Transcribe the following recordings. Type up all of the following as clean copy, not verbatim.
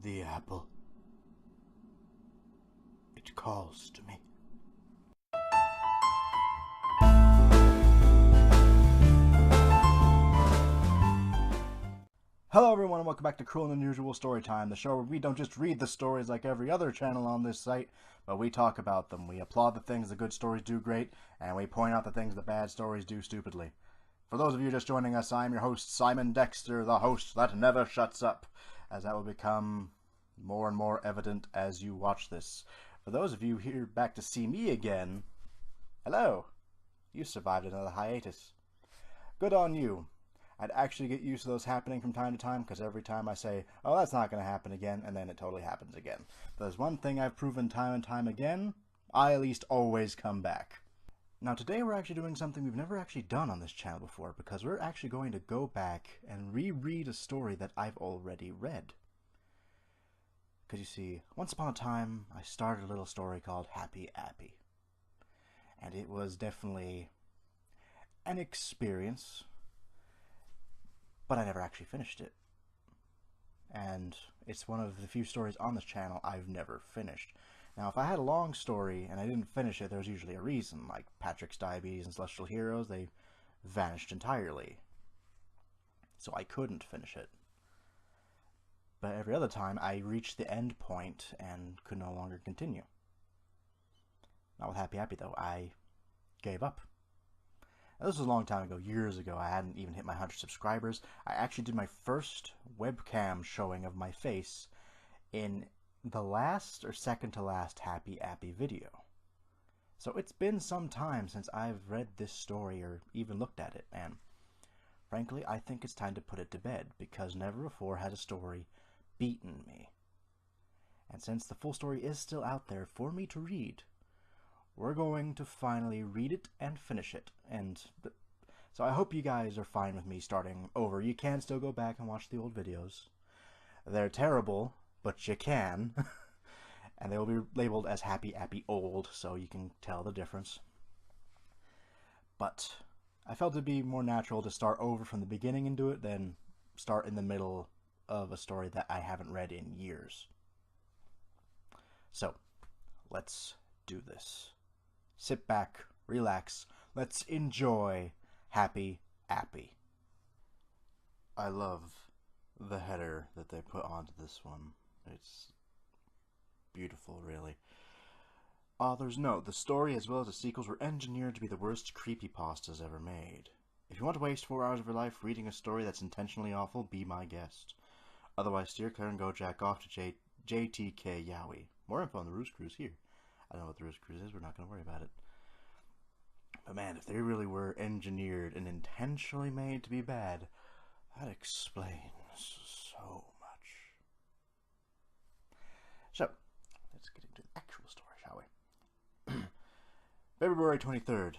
The apple. It calls to me. Hello everyone and welcome back to Cruel and Unusual Storytime, the show where we don't just read the stories like every other channel on this site, but we talk about them. We applaud the things the good stories do great, and we point out the things the bad stories do stupidly. For those of you just joining us, I'm your host, Simon Dexter, the host that never shuts up, as that will become more and more evident as you watch this. For those of you here back to see me again, hello. You survived another hiatus. Good on you. I'd actually get used to those happening from time to time, because every time I say, oh, that's not going to happen again, and then it totally happens again. There's one thing I've proven time and time again, I at least always come back. Now today we're actually doing something we've never actually done on this channel before, because we're actually going to go back and reread a story that I've already read. Because you see, once upon a time, I started a little story called Happy Appy. And it was definitely an experience, but I never actually finished it. And it's one of the few stories on this channel I've never finished. Now, if I had a long story and I didn't finish it, there's usually a reason, like Patrick's Diabetes and Celestial Heroes, they vanished entirely. So I couldn't finish it. But every other time, I reached the end point and could no longer continue. Not with Happy Appy, though. I gave up. Now, this was a long time ago, years ago. I hadn't even hit my 100 subscribers. I actually did my first webcam showing of my face in the last or second to last Happy Appy video. So it's been some time since I've read this story or even looked at it, and frankly, I think it's time to put it to bed, because never before had a story beaten me. And since the full story is still out there for me to read, we're going to finally read it and finish it. So I hope you guys are fine with me starting over. You can still go back and watch the old videos. They're terrible, but you can. And they will be labeled as Happy Appy Old, so you can tell the difference. But I felt it'd be more natural to start over from the beginning and do it than start in the middle of a story that I haven't read in years. So, let's do this. Sit back, relax, let's enjoy Happy Appy. I love the header that they put onto this one. It's beautiful, really. Author's note: the story as well as the sequels were engineered to be the worst creepypastas ever made. If you want to waste 4 hours of your life reading a story that's intentionally awful, be my guest. Otherwise, steer clear and go jack off to JTK Yowie. More info on the Ruse Cruise here. I don't know what the Ruse Cruise is, we're not going to worry about it. But man, if they really were engineered and intentionally made to be bad, that explains so much. So, let's get into the actual story, shall we? February 23rd,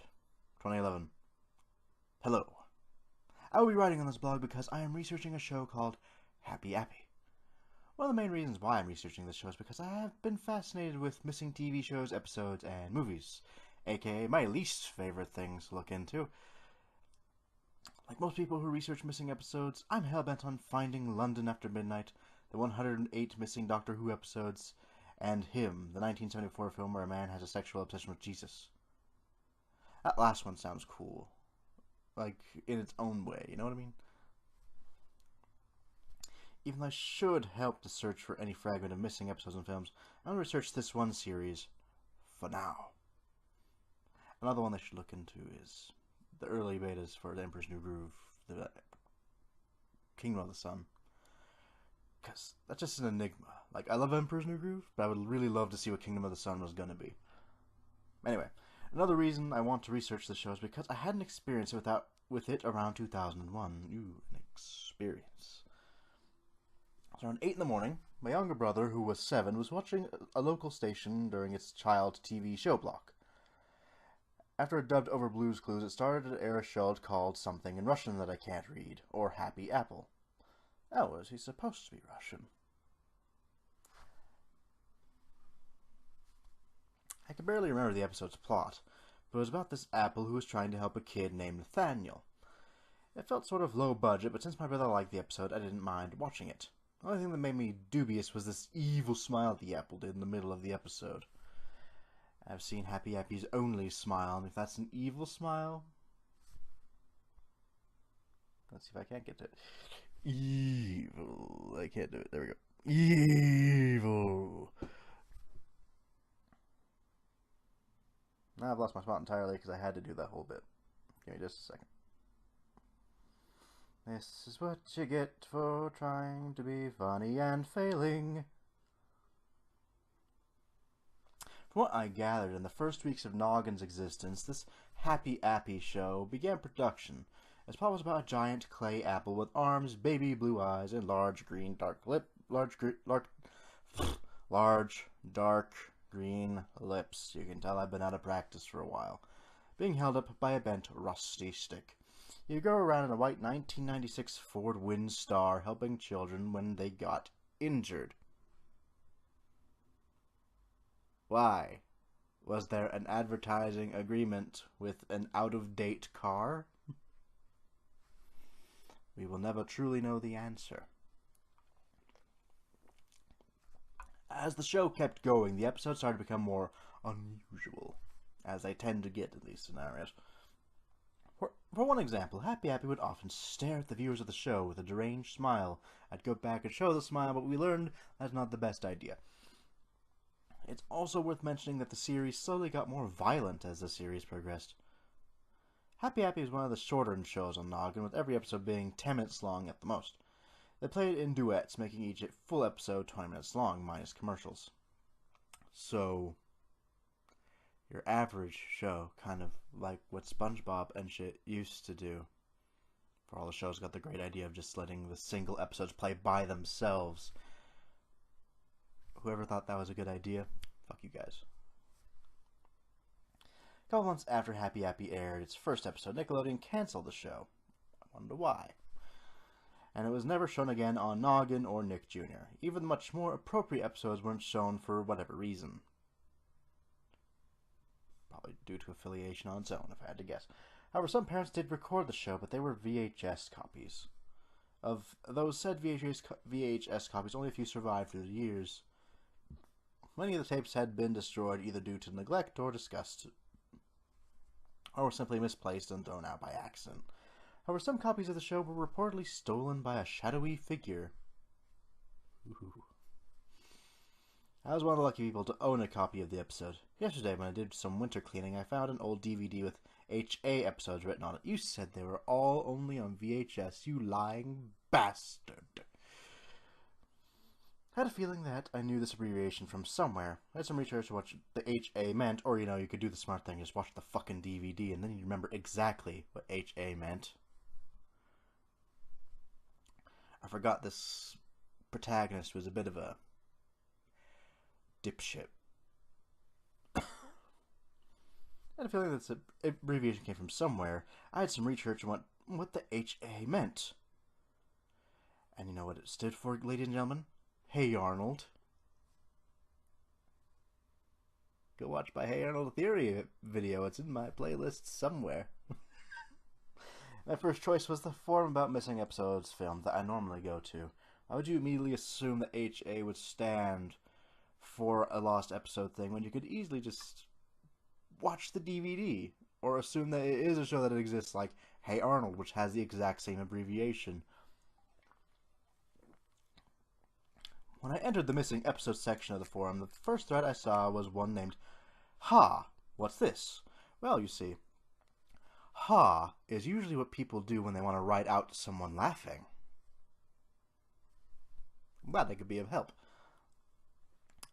2011. Hello. I will be writing on this blog because I am researching a show called Happy Appy. One of the main reasons why I'm researching this show is because I have been fascinated with missing TV shows, episodes, and movies, aka my least favorite things to look into. Like most people who research missing episodes, I'm hellbent on finding London After Midnight, the 108 missing Doctor Who episodes, and Him, the 1974 film where a man has a sexual obsession with Jesus. That last one sounds cool. Like, in its own way, you know what I mean? Even though I should help to search for any fragment of missing episodes and films, I'm going to research this one series for now. Another one they should look into is the early betas for The Emperor's New Groove, the Kingdom of the Sun. Because that's just an enigma. Like, I love Emperor's New Groove, but I would really love to see what Kingdom of the Sun was going to be. Anyway, another reason I want to research this show is because I had an experience with it around 2001. Ooh, an experience. So around 8 in the morning, my younger brother, who was 7, was watching a local station during its child TV show block. After it dubbed over Blue's Clues, it started to air a show called something in Russian that I can't read, or Happy Apple. Oh, was he supposed to be Russian? I can barely remember the episode's plot, but it was about this apple who was trying to help a kid named Nathaniel. It felt sort of low budget, but since my brother liked the episode, I didn't mind watching it. The only thing that made me dubious was this evil smile the apple did in the middle of the episode. I've seen Happy Appy's only smile, and if that's an evil smile... Let's see if I can't get to it. Evil. I can't do it. There we go. Evil. Now I've lost my spot entirely because I had to do that whole bit. Give me just a second. This is what you get for trying to be funny and failing. From what I gathered in the first weeks of Noggin's existence, this Happy Appy show began production. Its plot was about a giant clay apple with arms, baby blue eyes, and large dark green lips. You can tell I've been out of practice for a while. Being held up by a bent, rusty stick. You go around in a white 1996 Ford Windstar helping children when they got injured. Why? Was there an advertising agreement with an out-of-date car? We will never truly know the answer. As the show kept going, the episodes started to become more unusual, as they tend to get in these scenarios. For one example, Happy Appy would often stare at the viewers of the show with a deranged smile. I'd go back and show the smile, but we learned that's not the best idea. It's also worth mentioning that the series slowly got more violent as the series progressed. Happy Appy is one of the shorter shows on Noggin, with every episode being 10 minutes long at the most. They played in duets, making each full episode 20 minutes long, minus commercials. So, your average show, kind of like what SpongeBob and shit used to do. For all the shows got the great idea of just letting the single episodes play by themselves. Whoever thought that was a good idea, fuck you guys. A couple months after Happy Appy aired its first episode, Nickelodeon canceled the show. I wonder why. And it was never shown again on Noggin or Nick Jr. Even the much more appropriate episodes weren't shown for whatever reason. Probably due to affiliation on its own, if I had to guess. However, some parents did record the show, but they were VHS copies. Of those said VHS copies, only a few survived through the years. Many of the tapes had been destroyed either due to neglect or disgust, or were simply misplaced and thrown out by accident. However, some copies of the show were reportedly stolen by a shadowy figure. Ooh. I was one of the lucky people to own a copy of the episode. Yesterday, when I did some winter cleaning, I found an old DVD with HA episodes written on it. You said they were all only on VHS, you lying bastard. I had a feeling that I knew this abbreviation from somewhere. I had some research to what the HA meant, or, you could do the smart thing, just watch the fucking DVD, and then you'd remember exactly what HA meant. I forgot this protagonist was a bit of a dipshit. I had a feeling that this abbreviation came from somewhere. I had some research on what the HA meant. And you know what it stood for, ladies and gentlemen? Hey Arnold. Go watch my Hey Arnold Theory video. It's in my playlist somewhere. My first choice was the forum about missing episodes film that I normally go to. Why would you immediately assume that HA would stand for a lost episode thing when you could easily just watch the DVD? Or assume that it is a show that exists like Hey Arnold, which has the exact same abbreviation. When I entered the missing episode section of the forum, the first thread I saw was one named Ha! What's this? Well, you see, Ha is usually what people do when they want to write out to someone laughing. I'm glad they could be of help.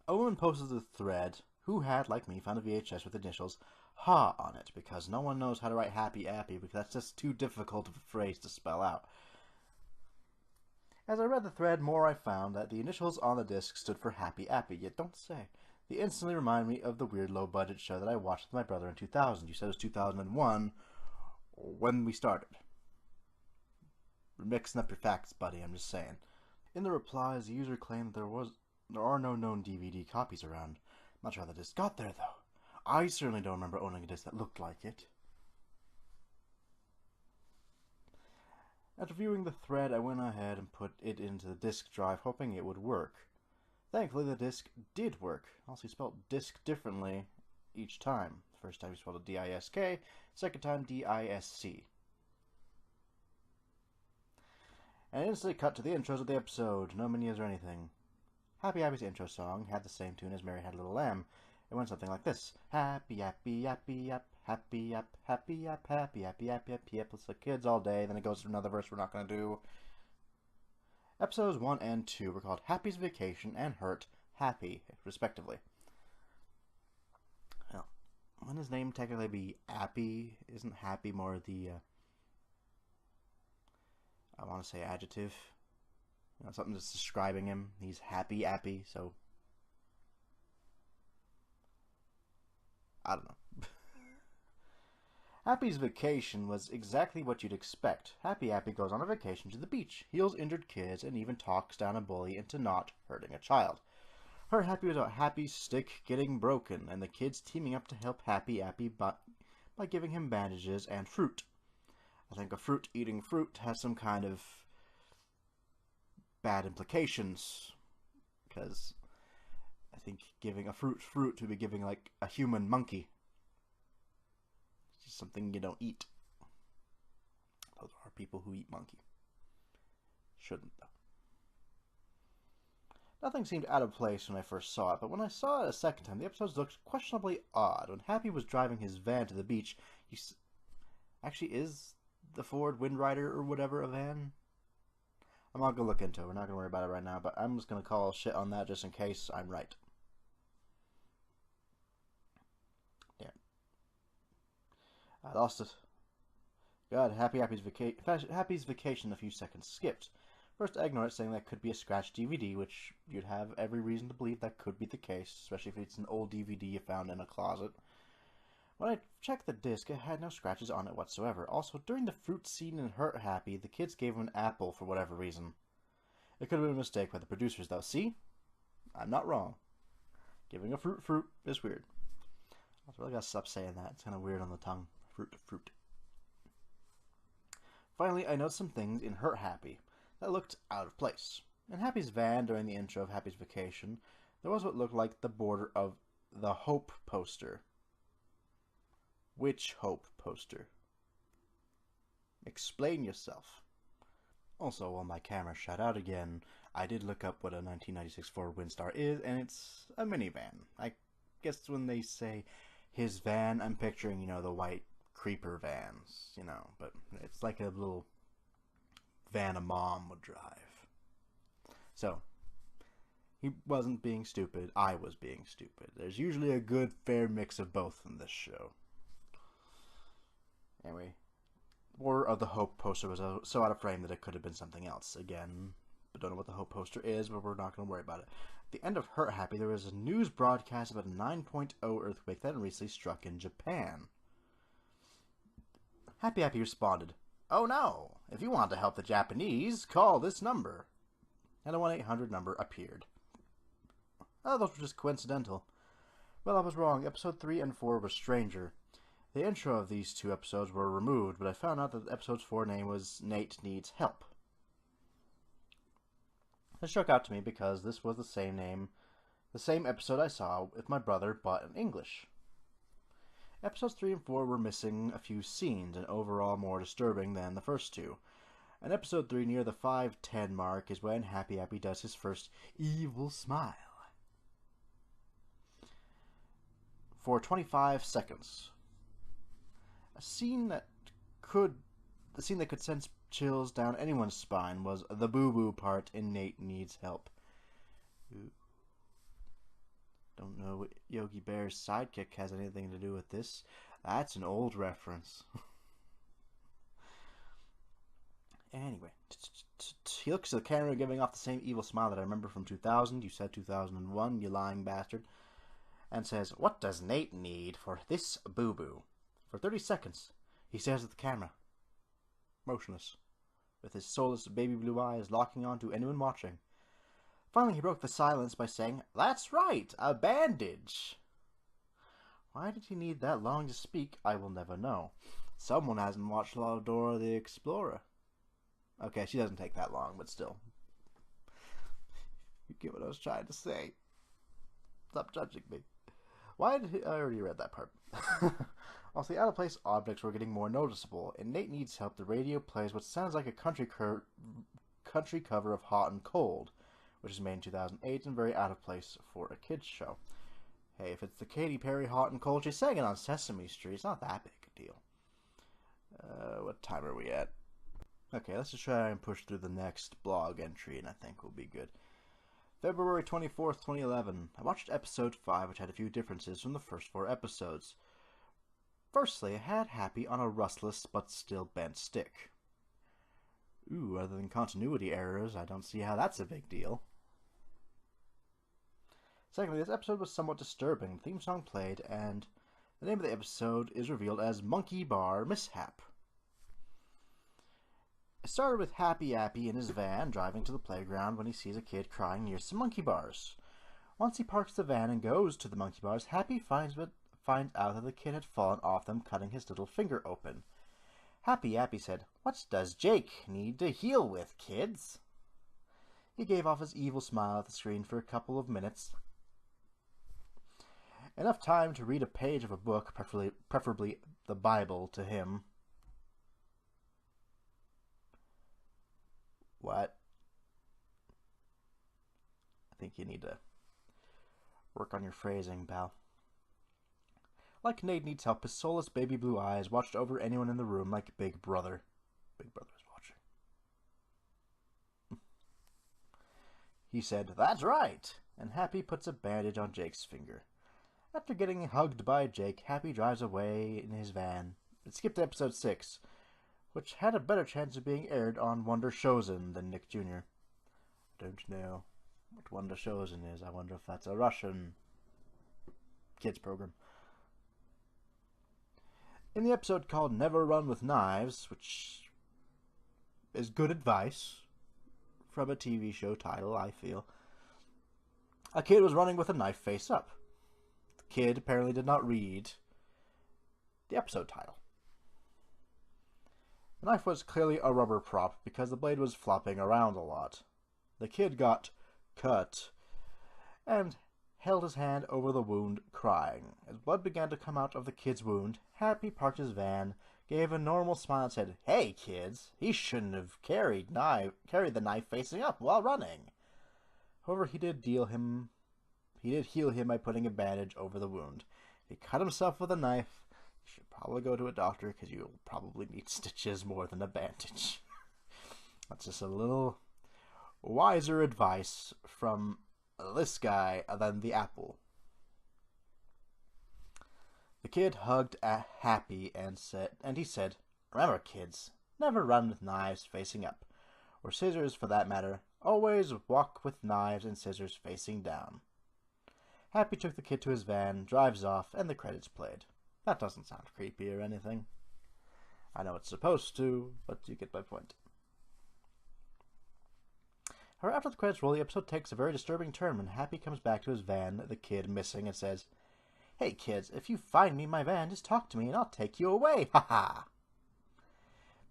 Owen posted the thread who had, like me, found a VHS with initials Ha on it, because no one knows how to write Happy Appy, because that's just too difficult of a phrase to spell out. As I read the thread, more I found that the initials on the disc stood for Happy Appy, yet don't say. They instantly remind me of the weird low-budget show that I watched with my brother in 2000. You said it was 2001 when we started. We're mixing up your facts, buddy, I'm just saying. In the replies, the user claimed there are no known DVD copies around. I'm not sure how the disc got there, though. I certainly don't remember owning a disc that looked like it. After viewing the thread, I went ahead and put it into the disk drive, hoping it would work. Thankfully, the disk did work. Also, he spelled disk differently each time. First time he spelled it D-I-S-K, second time D-I-S-C. And instantly cut to the intros of the episode. No menus or anything. Happy Appy's intro song had the same tune as Mary Had a Little Lamb. It went something like this. Happy, happy, happy, happy, happy, happy, happy, happy, happy, happy, happy, happy. It's the kids all day. Then it goes to another verse we're not going to do. Episodes 1 and 2 were called Happy's Vacation and Hurt Happy, respectively. Now, wouldn't his name technically be Appy? Isn't Happy more the, I want to say adjective? You know, something that's describing him. He's happy, Appy, so I don't know. Happy's vacation was exactly what you'd expect. Happy Appy goes on a vacation to the beach, heals injured kids, and even talks down a bully into not hurting a child. Hurt Happy was about Happy's stick getting broken, and the kids teaming up to help Happy Appy by giving him bandages and fruit. I think a fruit eating fruit has some kind of bad implications, because I think giving a fruit would be giving like a human monkey. It's just something you don't eat. Those are people who eat monkey. Shouldn't though. Nothing seemed out of place when I first saw it, but when I saw it a second time, the episodes looked questionably odd. When Happy was driving his van to the beach, actually is the Ford Windrider or whatever a van? I'm not going to look into it. We're not going to worry about it right now, but I'm just going to call shit on that just in case I'm right. Yeah. I lost it. God, Happy's vacation a few seconds skipped. First, I ignored it, saying that could be a scratched DVD, which you'd have every reason to believe that could be the case, especially if it's an old DVD you found in a closet. When I checked the disc, it had no scratches on it whatsoever. Also, during the fruit scene in Hurt Happy, the kids gave him an apple for whatever reason. It could have been a mistake by the producers, though. See? I'm not wrong. Giving a fruit is weird. I really gotta stop saying that. It's kind of weird on the tongue. Fruit. Finally, I noticed some things in Hurt Happy that looked out of place. In Happy's van, during the intro of Happy's Vacation, there was what looked like the border of the Hope poster. Which Hope poster? Explain yourself. Also, while my camera shut out again, I did look up what a 1996 Ford Windstar is, and it's a minivan. I guess when they say his van, I'm picturing, you know, the white creeper vans, you know, but it's like a little van a mom would drive. So, he wasn't being stupid, I was being stupid. There's usually a good, fair mix of both in this show. Anyway, the border of the Hope poster was so out of frame that it could have been something else. Again, I don't know what the Hope poster is, but we're not going to worry about it. At the end of Hurt Happy, there was a news broadcast about a 9.0 earthquake that had recently struck in Japan. Happy responded, "Oh no, if you want to help the Japanese, call this number." And a 1-800 number appeared. Oh, those were just coincidental. Well, I was wrong. Episode 3 and 4 were stranger. The intro of these two episodes were removed, but I found out that episode's 4 name was Nate Needs Help. It struck out to me because this was the same episode I saw with my brother, but in English. Episodes 3 and 4 were missing a few scenes, and overall more disturbing than the first two. And episode 3, near the 5:10 mark, is when Happy does his first evil smile. For 25 seconds. The scene that could send chills down anyone's spine was the boo-boo part in Nate Needs Help. Ooh. Don't know what Yogi Bear's sidekick has anything to do with this. That's an old reference. Anyway, he looks at the camera giving off the same evil smile that I remember from 2000. You said 2001, you lying bastard. And says, "What does Nate need for this boo-boo?" For 30 seconds, he stares at the camera, motionless, with his soulless baby blue eyes locking on to anyone watching. Finally, he broke the silence by saying, "That's right, a bandage." Why did he need that long to speak, I will never know. Someone hasn't watched a lot of Dora the Explorer. Okay, she doesn't take that long, but still. You get what I was trying to say. Stop judging me. Why did I already read that part. Also, the out-of-place objects were getting more noticeable, and Nate needs help. The radio plays what sounds like a country cover of Hot and Cold, which is made in 2008 and very out of place for a kids show. Hey, if it's the Katy Perry Hot and Cold, she sang it on Sesame Street. It's not that big a deal. What time are we at? Okay, let's just try and push through the next blog entry, and I think we'll be good. February 24th, 2011. I watched episode 5, which had a few differences from the first 4 episodes. Firstly, I had Happy on a rustless but still bent stick. Ooh, other than continuity errors, I don't see how that's a big deal. Secondly, this episode was somewhat disturbing. The theme song played, and the name of the episode is revealed as Monkey Bar Mishap. It started with Happy Appy in his van driving to the playground when he sees a kid crying near some monkey bars. Once he parks the van and goes to the monkey bars, Happy finds out that the kid had fallen off them, cutting his little finger open. Happy Appy said, "What does Jake need to heal with, kids?" He gave off his evil smile at the screen for a couple of minutes. Enough time to read a page of a book, preferably the Bible, to him. What? I think you need to work on your phrasing, pal. Like Nate needs help, his soulless baby blue eyes watched over anyone in the room like Big Brother. Big Brother is watching. He said, "That's right," and Happy puts a bandage on Jake's finger. After getting hugged by Jake, Happy drives away in his van. It skipped to episode 6, which had a better chance of being aired on Wonder Chosen than Nick Jr. I don't know what Wonder Chosen is. I wonder if that's a Russian kids program. In the episode called Never Run with Knives, which is good advice from a TV show title, I feel, a kid was running with a knife face up. The kid apparently did not read the episode title. The knife was clearly a rubber prop because the blade was flopping around a lot. The kid got cut and held his hand over the wound, crying. As blood began to come out of the kid's wound, Happy parked his van, gave a normal smile, and said, "Hey, kids, he shouldn't have carried the knife facing up while running." However, he did heal him by putting a bandage over the wound. If he cut himself with a knife, you should probably go to a doctor because you'll probably need stitches more than a bandage. That's just a little wiser advice from this guy than the apple. The kid hugged Happy and he said, "Remember, kids, never run with knives facing up, or scissors for that matter. Always walk with knives and scissors facing down." Happy took the kid to his van, drives off, and the credits played. That doesn't sound creepy or anything. I know it's supposed to, but you get my point. However, after the credits roll, the episode takes a very disturbing turn when Happy comes back to his van, the kid missing, and says, "Hey kids, if you find me in my van, just talk to me and I'll take you away, haha."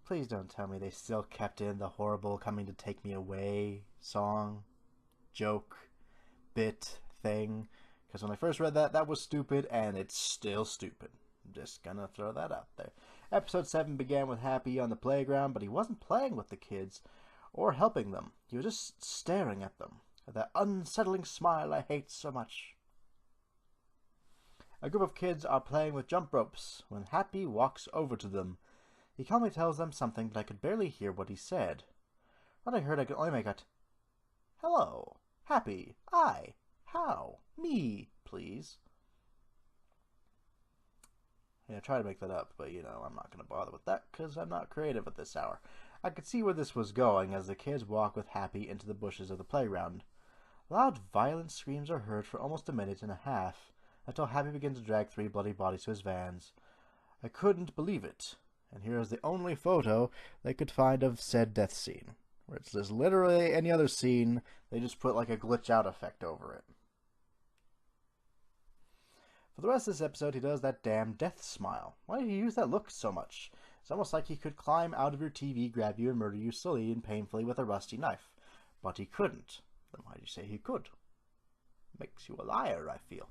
Please don't tell me they still kept in the horrible "coming to take me away" song, joke, bit, thing, because when I first read that was stupid, and it's still stupid. I'm just gonna throw that out there. Episode 7 began with Happy on the playground, but he wasn't playing with the kids or helping them. He was just staring at them, with that unsettling smile I hate so much. A group of kids are playing with jump ropes when Happy walks over to them. He calmly tells them something, but I could barely hear what he said. What I heard, I could only make out, "Hello, Happy, I, how, me, please." Yeah, I try to make that up, but I'm not going to bother with that because I'm not creative at this hour. I could see where this was going as the kids walk with Happy into the bushes of the playground. Loud, violent screams are heard for almost a minute and a half, until Happy begins to drag 3 bloody bodies to his vans. I couldn't believe it, and here is the only photo they could find of said death scene, where it's just literally any other scene, they just put like a glitch out effect over it. For the rest of this episode, he does that damn death smile. Why did he use that look so much? It's almost like he could climb out of your TV, grab you, and murder you slowly and painfully with a rusty knife. But he couldn't. Then why do you say he could? Makes you a liar, I feel.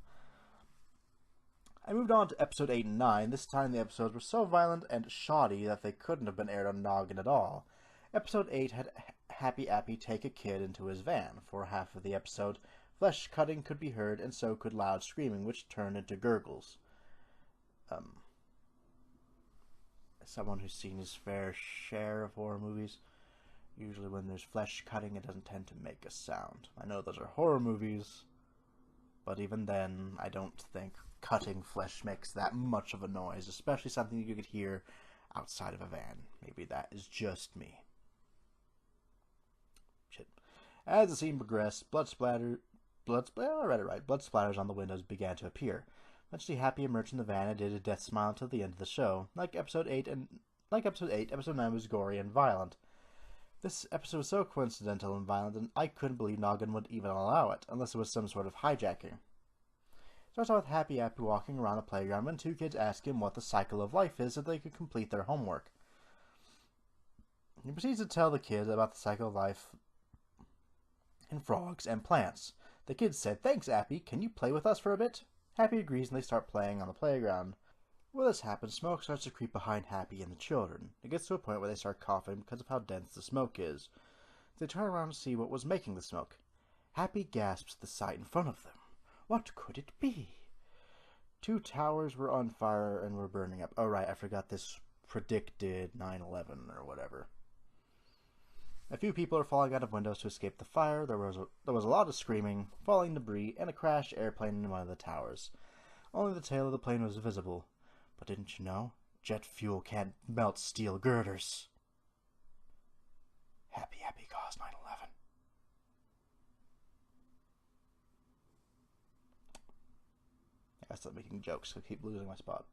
I moved on to episode 8 and 9. This time the episodes were so violent and shoddy that they couldn't have been aired on Noggin at all. Episode 8 had Happy Appy take a kid into his van. For half of the episode, flesh cutting could be heard, and so could loud screaming, which turned into gurgles. As someone who's seen his fair share of horror movies, usually when there's flesh cutting, it doesn't tend to make a sound. I know those are horror movies, but even then, I don't think cutting flesh makes that much of a noise, especially something you could hear outside of a van. Maybe that is just me. Shit. As the scene progressed, blood splatters on the windows began to appear. Eventually, Happy emerged in the van and did a death smile until the end of the show. Like episode 8, episode 9 was gory and violent. This episode was so coincidental and violent, and I couldn't believe Noggin would even allow it, unless it was some sort of hijacking. Starts out with Happy Appy walking around a playground when two kids ask him what the cycle of life is so they could complete their homework. He proceeds to tell the kids about the cycle of life in frogs and plants. The kids said, "Thanks, Appy. Can you play with us for a bit?" Happy agrees and they start playing on the playground. While this happens, smoke starts to creep behind Happy and the children. It gets to a point where they start coughing because of how dense the smoke is. They turn around to see what was making the smoke. Happy gasps at the sight in front of them. What could it be? Two towers were on fire and were burning up. Oh, right, I forgot this predicted 9/11 or whatever. A few people are falling out of windows to escape the fire. There was a lot of screaming, falling debris, and a crashed airplane in one of the towers. Only the tail of the plane was visible. But didn't you know? Jet fuel can't melt steel girders. Happy Appy caused 9/11. I stop making jokes, so I keep losing my spot.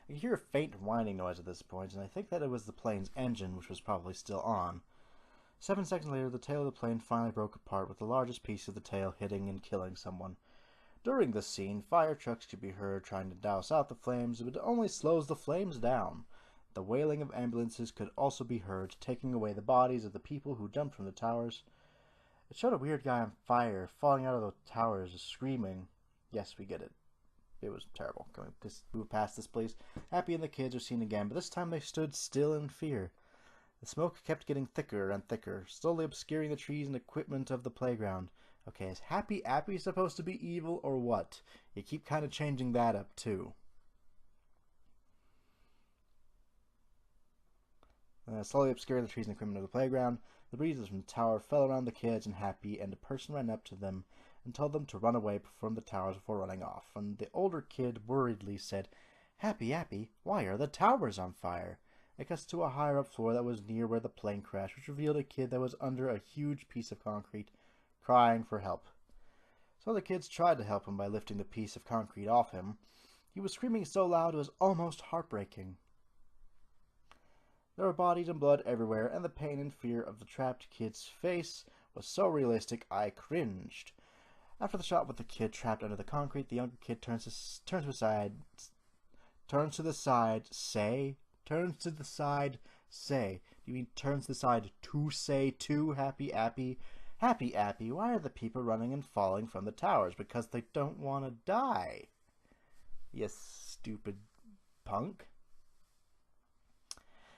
I could hear a faint whining noise at this point, and I think that it was the plane's engine, which was probably still on. 7 seconds later, the tail of the plane finally broke apart, with the largest piece of the tail hitting and killing someone. During this scene, fire trucks could be heard trying to douse out the flames, but it only slows the flames down. The wailing of ambulances could also be heard, taking away the bodies of the people who jumped from the towers. It showed a weird guy on fire, falling out of the towers, screaming. Yes, we get it. It was terrible. Can we just move past this, please? Happy and the kids are seen again, but this time they stood still in fear. The smoke kept getting thicker and thicker, slowly obscuring the trees and equipment of the playground. Okay, is Happy Appy supposed to be evil or what? You keep kind of changing that up, too. Slowly obscuring the trees and equipment of the playground, the breezes from the tower fell around the kids and Happy, and a person ran up to them and told them to run away from the towers before running off. And the older kid worriedly said, "Happy Appy, why are the towers on fire?" It cuts to a higher up floor that was near where the plane crashed, which revealed a kid that was under a huge piece of concrete, crying for help. So the kids tried to help him by lifting the piece of concrete off him. He was screaming so loud it was almost heartbreaking. There were bodies and blood everywhere, and the pain and fear of the trapped kid's face was so realistic I cringed. After the shot with the kid trapped under the concrete, the younger kid turns to the side, say. Do you mean turns to the side to say to Happy Appy? Happy Appy, why are the people running and falling from the towers? Because they don't want to die. You stupid punk.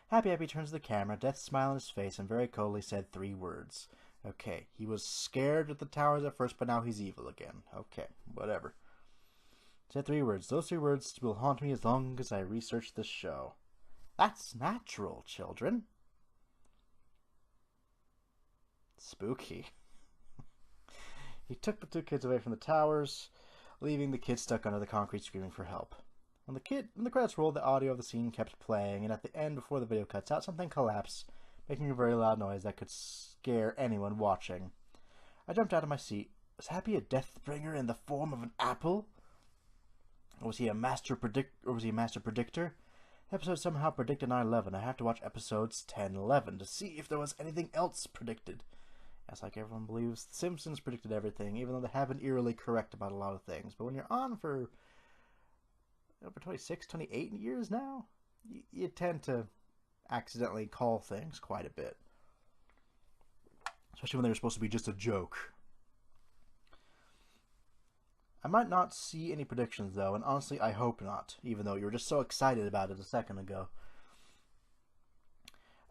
Happy Appy turns to the camera, death smile on his face, and very coldly said 3 words. Okay, he was scared at the towers at first, but now he's evil again. Okay, whatever. Said 3 words. Those 3 words will haunt me as long as I research this show. That's natural, children. Spooky. He took the 2 kids away from the towers, leaving the kids stuck under the concrete screaming for help. When the credits rolled, the audio of the scene kept playing, and at the end, before the video cuts out, something collapsed, making a very loud noise that could scare anyone watching. I jumped out of my seat. Was Happy a Deathbringer in the form of an apple? Or was he a master predictor? The episode somehow predicted 9/11. I have to watch episodes 10 and 11 to see if there was anything else predicted. As like everyone believes, The Simpsons predicted everything, even though they have been eerily correct about a lot of things. But when you're on for over 26, 28 years now, you tend to accidentally call things quite a bit. Especially when they're supposed to be just a joke. I might not see any predictions, though, and honestly, I hope not, even though you were just so excited about it a second ago.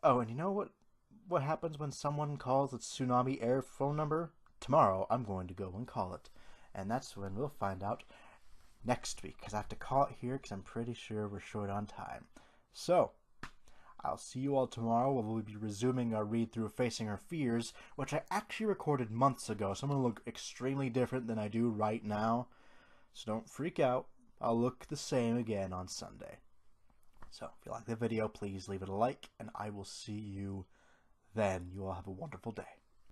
Oh, and you know what happens when someone calls the Tsunami Air phone number? Tomorrow, I'm going to go and call it. And that's when we'll find out next week, because I have to call it here, because I'm pretty sure we're short on time. So, I'll see you all tomorrow when we'll be resuming our read-through of Facing Our Fears, which I actually recorded months ago, so I'm going to look extremely different than I do right now. So don't freak out. I'll look the same again on Sunday. So, if you like the video, please leave it a like, and I will see you then. You all have a wonderful day.